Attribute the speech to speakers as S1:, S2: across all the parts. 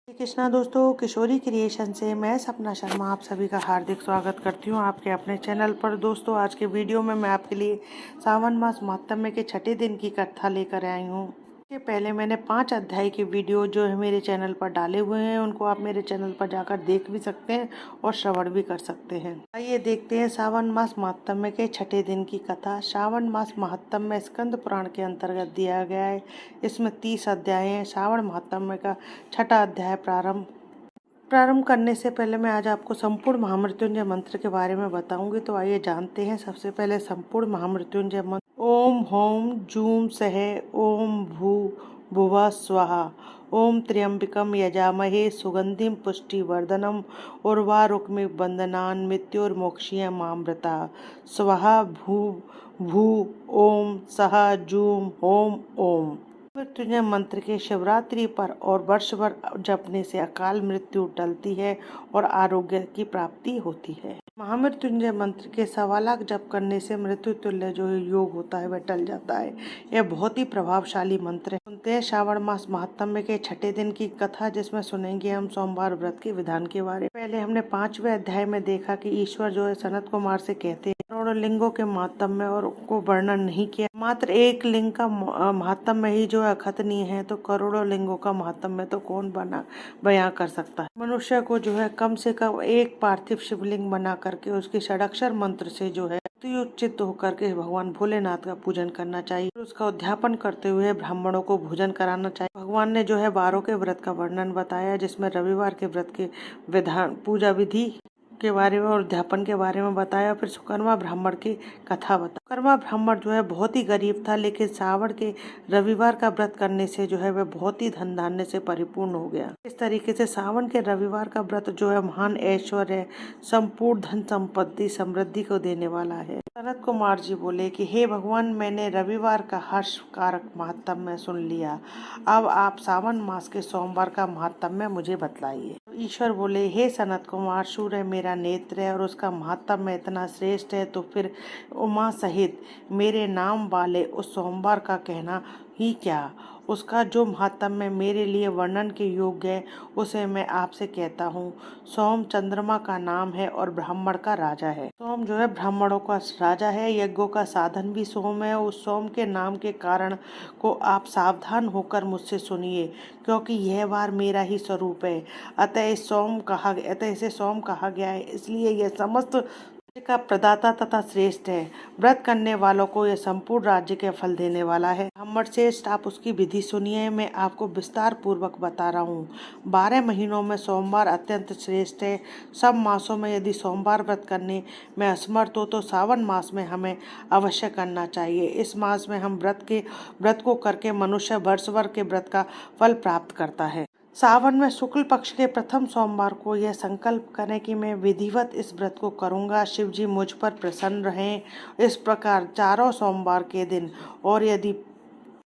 S1: श्री कृष्णा दोस्तों, किशोरी क्रिएशन से मैं सपना शर्मा आप सभी का हार्दिक स्वागत करती हूँ आपके अपने चैनल पर। दोस्तों, आज के वीडियो में मैं आपके लिए सावन मास महात्म्य के छठे दिन की कथा लेकर आई हूँ। इसके पहले मैंने 5 अध्याय के वीडियो जो है मेरे चैनल पर डाले हुए हैं, उनको आप मेरे चैनल पर जाकर देख भी सकते हैं और श्रवण भी कर सकते हैं। आइए देखते हैं सावन मास महात्म्य के छठे दिन की कथा। श्रावण मास महात्म्य स्कंद पुराण के अंतर्गत दिया गया है। इसमें 30 अध्याय हैं। श्रावण महात्म्य का छठा अध्याय प्रारंभ करने से पहले मैं आज आपको संपूर्ण महामृत्युंजय मंत्र के बारे में बताऊंगी। तो आइए जानते हैं। सबसे पहले संपूर्ण महामृत्युंजय मंत्र। ओम होम जूम सह ओम भू भुवः स्वाहा। ओम त्र्यंबकम यजामहे सुगंधिम पुष्टिवर्धनम उर्वारुकमिव बंदनान् मृत्युर्मोक्षीयमामृता। स्वाहा भू भू ओम सह जूम होम ओम। मृत्युंजय मंत्र के शिवरात्रि पर और वर्ष भर जपने से अकाल मृत्यु टलती है और आरोग्य की प्राप्ति होती है। महामृत्युंजय मंत्र के 1.25 लाख जप करने से मृत्यु तुल्य जो योग होता है वह टल जाता है। यह बहुत ही प्रभावशाली मंत्र है। सुनते हैं श्रावण मास महात्म्य के छठे दिन की कथा, जिसमें सुनेंगे हम सोमवार व्रत के विधान के बारे में। पहले हमने 5वें अध्याय में देखा कि ईश्वर जो है सनत कुमार से कहते हैं करोड़ों लिंगों के महात्म्य और को वर्णन नहीं किया। मात्र एक लिंग का महात्म्य ही जो है अखतनीय है, तो करोड़ों लिंगों का महात्म्य तो कौन बयां कर सकता है। मनुष्य को जो है कम से कम एक पार्थिव शिवलिंग बना करके उसके षडाक्षर मंत्र से जो है चित्त होकर के भगवान भोलेनाथ का पूजन करना चाहिए। उसका उद्यापन करते हुए ब्राह्मणों को भोजन कराना चाहिए। भगवान ने जो है 12 के व्रत का वर्णन बताया, जिसमें रविवार के व्रत के विधान पूजा विधि के बारे में और अध्यापन के बारे में बताया। फिर सुकर्मा ब्राह्मण की कथा बताई। सुकर्मा ब्राह्मण जो है बहुत ही गरीब था, लेकिन श्रावण के रविवार का व्रत करने से जो है वह बहुत ही धन धान्य से परिपूर्ण हो गया। इस तरीके से सावन के रविवार का व्रत जो है महान ऐश्वर्य, संपूर्ण धन संपत्ति, समृद्धि को देने वाला है। सनत कुमार जी बोले कि हे भगवान, मैंने रविवार का हर्ष कारक महात्म्य सुन लिया। अब आप सावन मास के सोमवार का महात्म्य मुझे बतलाइए। ईश्वर बोले, हे सनत कुमार, सूर्य मेरा नेत्र है और उसका महात्म्य इतना श्रेष्ठ है, तो फिर उमा सहित मेरे नाम वाले उस सोमवार का कहना ही क्या। उसका जो महात्म्य मेरे लिए वर्णन के योग्य है उसे मैं आपसे कहता हूँ। सोम चंद्रमा का नाम है और ब्राह्मण का राजा है। सोम जो है ब्राह्मणों का राजा है। यज्ञों का साधन भी सोम है। उस सोम के नाम के कारण को आप सावधान होकर मुझसे सुनिए, क्योंकि यह वार मेरा ही स्वरूप है। अतः इसे सोम कहा गया है, इसलिए यह समस्त का प्रदाता तथा श्रेष्ठ है। व्रत करने वालों को यह संपूर्ण राज्य के फल देने वाला है। ब्राह्मण श्रेष्ठ, आप उसकी विधि सुनिए। मैं आपको विस्तार पूर्वक बता रहा हूँ। 12 महीनों में सोमवार अत्यंत श्रेष्ठ है। सब मासों में यदि सोमवार व्रत करने में असमर्थ हो तो सावन मास में हमें अवश्य करना चाहिए। इस मास में हम व्रत को करके मनुष्य वर्ष भर के व्रत का फल प्राप्त करता है। सावन में शुक्ल पक्ष के प्रथम सोमवार को यह संकल्प करें कि मैं विधिवत इस व्रत को करूंगा। शिव जी मुझ पर प्रसन्न रहें। इस प्रकार 4 सोमवार के दिन और यदि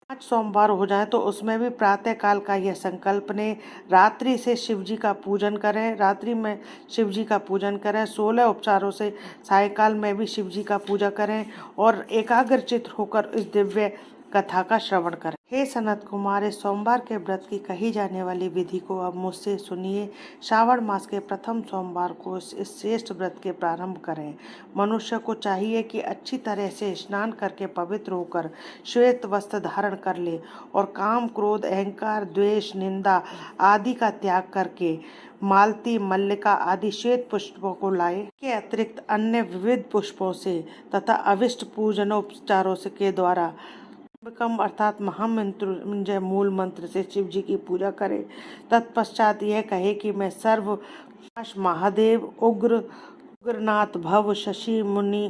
S1: 5 सोमवार हो जाए तो उसमें भी प्रातः काल का यह संकल्प ने रात्रि से शिव जी का पूजन करें। रात्रि में शिव जी का पूजन करें। 16 उपचारों से सायकाल में भी शिव जी का पूजा करें और एकाग्रचित होकर इस दिव्य कथा का श्रवण करें। हे सनत कुमार, इस सोमवार के व्रत की कही जाने वाली विधि को अब मुझसे सुनिए। श्रावण मास के प्रथम सोमवार को इस श्रेष्ठ व्रत के प्रारंभ करें। मनुष्य को चाहिए कि अच्छी तरह से स्नान करके पवित्र होकर श्वेत वस्त्र धारण कर ले और काम, क्रोध, अहंकार, द्वेष, निंदा आदि का त्याग करके मालती, मल्लिका आदि श्वेत पुष्पों को लाए। के अतिरिक्त अन्य विविध पुष्पों से तथा अविष्ट पूजनोपचारों के द्वारा अर्थात महामृत्युंजय मूल मंत्र से शिव जी की पूजा करे। तत्पश्चात यह कहे कि मैं सर्वनाश महादेव, उग्रनाथ, भव, शशि मुनि,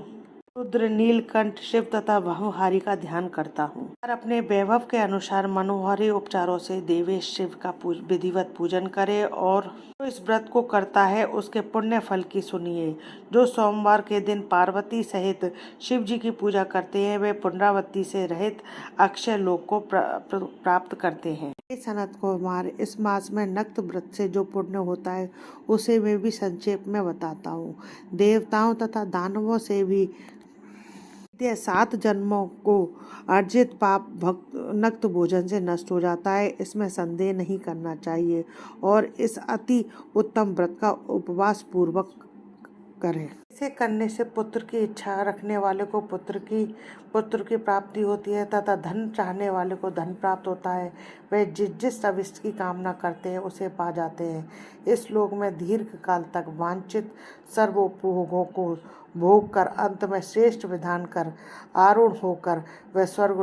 S1: रुद्र, नीलकंठ, शिव तथा भवहारी का ध्यान करता हूँ और अपने वैभव के अनुसार मनोहारी उपचारों से देवेश शिव का विधिवत पूजन करे। और जो इस व्रत को करता है उसके पुण्य फल की सुनिए। जो सोमवार के दिन पार्वती सहित शिव जी की पूजा करते हैं वे पुनरावृत्ति से रहित अक्षय लोक को प्राप्त करते हैं। सनत कुमार, इस मास में नक्त व्रत से जो पुण्य होता है उसे मैं भी संक्षेप में बताता हूँ। देवताओं तथा दानवों से भी यह 7 जन्मों को अर्जित पाप भक्त नक्त भोजन से नष्ट हो जाता है, इसमें संदेह नहीं करना चाहिए। और इस अति उत्तम व्रत का उपवास पूर्वक करें। इसे करने से पुत्र की इच्छा रखने वाले को पुत्र की प्राप्ति होती है तथा धन चाहने वाले को धन प्राप्त होता है। वे जिस अभिष्ट की कामना करते हैं उसे पा जाते हैं। इस लोक में दीर्घ काल तक वांछित सर्वोपभोगों को भोग कर अंत में श्रेष्ठ विधान कर आरूढ़ होकर वह स्वर्ग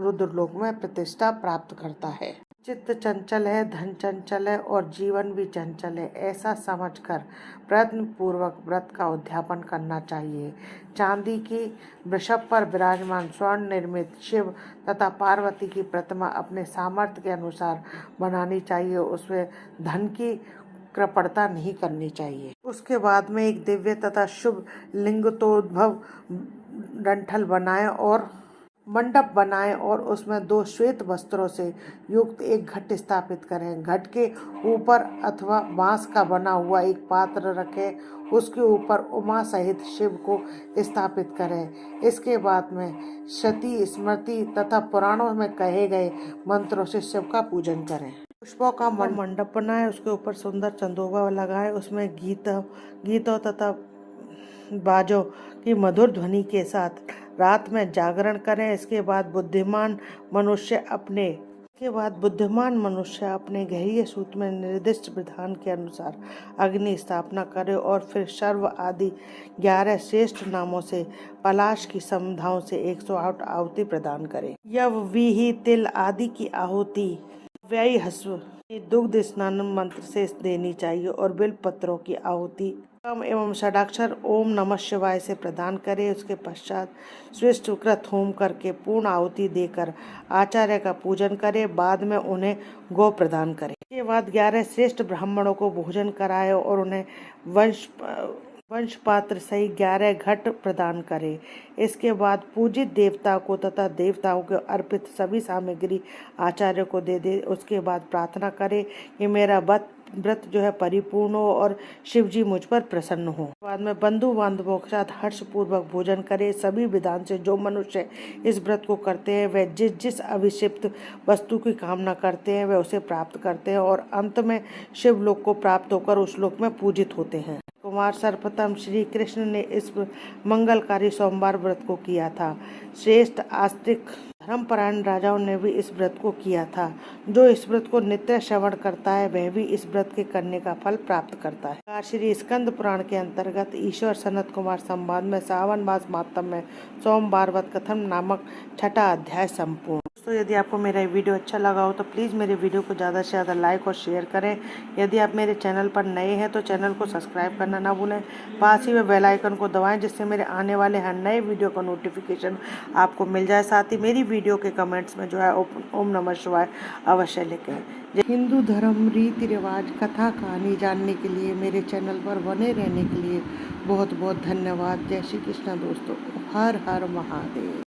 S1: रुद्रलोक में प्रतिष्ठा प्राप्त करता है। चित्त चंचल है, धन चंचल है और जीवन भी चंचल है, ऐसा समझकर प्रयत्न पूर्वक व्रत का उद्यापन करना चाहिए। चांदी की वृषभ पर विराजमान स्वर्ण निर्मित शिव तथा पार्वती की प्रतिमा अपने सामर्थ्य के अनुसार बनानी चाहिए। उसमें धन की कृपणता नहीं करनी चाहिए। उसके बाद में एक दिव्य तथा शुभ लिंगतोद्भव डंठल बनाएं और मंडप बनाएं और उसमें 2 श्वेत वस्त्रों से युक्त एक घट स्थापित करें। घट के ऊपर अथवा बांस का बना हुआ एक पात्र रखें, उसके ऊपर उमा सहित शिव को स्थापित करें। इसके बाद में श्रुति स्मृति तथा पुराणों में कहे गए मंत्रों से शिव का पूजन करें। पुष्पों का मंडप बनाएं, उसके ऊपर सुंदर चंदोबा लगाएं, उसमें गीतों तथा बाजों की मधुर ध्वनि के साथ रात में जागरण करें। इसके बाद बुद्धिमान मनुष्य अपने गृहीय सूत्र में निर्दिष्ट विधान के अनुसार अग्नि स्थापना करे और फिर सर्व आदि 11 श्रेष्ठ नामों से पलाश की समुदाओं से 108 आहुति प्रदान करे। यव विहि तिल आदि की आहुति व्यय हस्व दुग्ध स्नान मंत्र से देनी चाहिए और बिल पत्रों की आहुति एवं षडाक्षर ओम नमः शिवाय से प्रदान करें। उसके पश्चात श्रेष्ठ कृत होम करके पूर्ण आहुति देकर आचार्य का पूजन करें। बाद में उन्हें गौ प्रदान करें। इसके बाद 11 श्रेष्ठ ब्राह्मणों को भोजन कराए और उन्हें वंश पात्र सहित 11 घट प्रदान करे। इसके बाद पूजित देवता को तथा देवताओं को अर्पित सभी सामग्री आचार्य को दे दे। उसके बाद प्रार्थना करे कि मेरा व्रत जो है परिपूर्ण हो और शिव जी मुझ पर प्रसन्न हो। बाद में बंधु बांधवों के साथ हर्ष पूर्वक भोजन करे। सभी विधान से जो मनुष्य इस व्रत को करते हैं वह जिस अभिषिक्त वस्तु की कामना करते हैं वह उसे प्राप्त करते हैं और अंत में शिव लोक को प्राप्त होकर उस लोक में पूजित होते हैं। कुमार सर्वप्रथम श्री कृष्ण ने इस मंगलकारी सोमवार व्रत को किया था। श्रेष्ठ आस्तिक धर्मपरायण राजाओं ने भी इस व्रत को किया था। जो इस व्रत को नित्य श्रवण करता है वह भी इस व्रत के करने का फल प्राप्त करता है। श्री स्कंद पुराण के अंतर्गत ईश्वर सनत कुमार संवाद में सावन मास मातम में सोमवार व्रत कथन नामक 6वां अध्याय संपूर्ण। दोस्तों, यदि आपको मेरा वीडियो अच्छा लगा हो तो प्लीज़ मेरे वीडियो को ज़्यादा से ज़्यादा लाइक और शेयर करें। यदि आप मेरे चैनल पर नए हैं तो चैनल को सब्सक्राइब करना ना भूलें। पास ही में बेल आइकन को दबाएं जिससे मेरे आने वाले हर नए वीडियो का नोटिफिकेशन आपको मिल जाए। साथ ही मेरी वीडियो के कमेंट्स में जो है ओम नमः शिवाय अवश्य लिखें। हिंदू धर्म रीति रिवाज कथा कहानी जानने के लिए मेरे चैनल पर बने रहने के लिए बहुत बहुत धन्यवाद। जय श्री कृष्ण दोस्तों। हर हर महादेव।